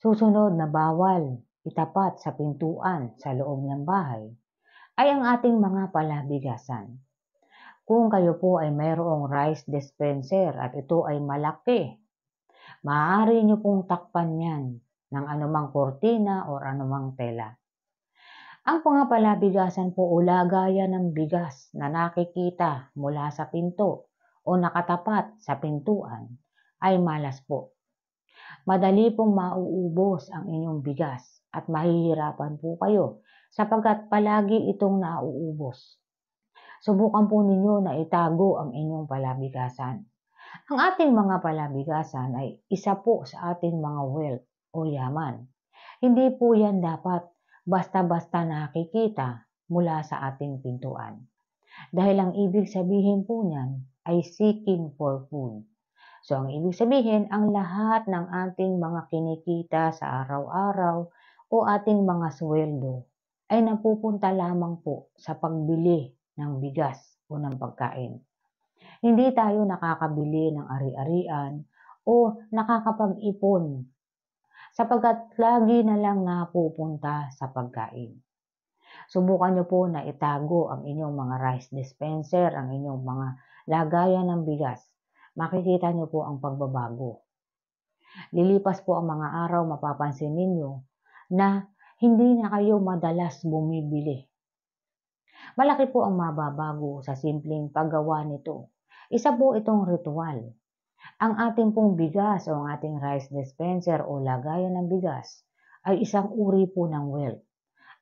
Susunod na bawal itapat sa pintuan sa loob ng bahay ay ang ating mga palabigasan. Kung kayo po ay mayroong rice dispenser at ito ay malaki, maaari nyo pong takpan yan ng anumang kortina o anumang tela. Ang mga palabigasan po o lagayan ng bigas na nakikita mula sa pinto o nakatapat sa pintuan ay malas po. Madali pong mauubos ang inyong bigas at mahihirapan po kayo sapagkat palagi itong nauubos. Subukan po ninyo na itago ang inyong palabigasan. Ang ating mga palabigasan ay isa po sa ating mga wealth o yaman. Hindi po yan dapat basta-basta nakikita mula sa ating pintuan. Dahil ang ibig sabihin po niyan ay seeking for food. So, ang ibig sabihin, ang lahat ng ating mga kinikita sa araw-araw o ating mga sweldo ay napupunta lamang po sa pagbili ng bigas o ng pagkain. Hindi tayo nakakabili ng ari-arian o nakakapag-ipon sapagkat lagi na lang napupunta sa pagkain. Subukan nyo po na itago ang inyong mga rice dispenser, ang inyong mga lagayan ng bigas. Makikita nyo po ang pagbabago. Lilipas po ang mga araw, mapapansin ninyo na hindi na kayo madalas bumibili. Malaki po ang mababago sa simpleng paggawa nito. Isa po itong ritual. Ang ating pong bigas o ang ating rice dispenser o lagayan ng bigas ay isang uri po ng wealth.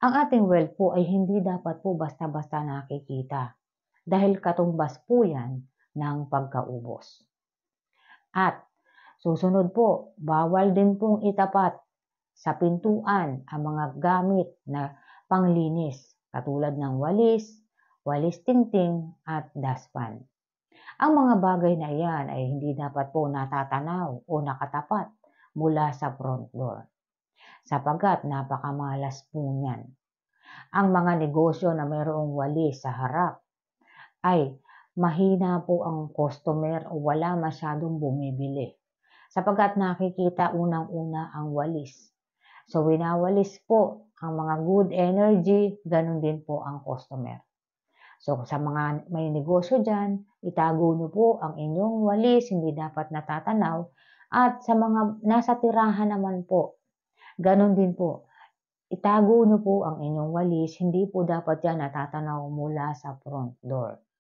Ang ating wealth po ay hindi dapat po basta-basta nakikita dahil katumbas po yan ng pagkaubos. At susunod po, bawal din pong itapat sa pintuan ang mga gamit na panglinis katulad ng walis, walis tingting at dustpan. Ang mga bagay na iyan ay hindi dapat po natatanaw o nakatapat mula sa front door sapagkat napakamalas po niyan. Ang mga negosyo na mayroong walis sa harap ay mahina po ang customer o wala masyadong bumibili sapagkat nakikita unang-una ang walis. So winawalis po ang mga good energy, ganun din po ang customer. So sa mga may negosyo dyan, itago nyo po ang inyong walis, hindi dapat natatanaw. At sa mga nasa tirahan naman po, ganun din po. Itago nyo po ang inyong walis, hindi po dapat yan natatanaw mula sa front door.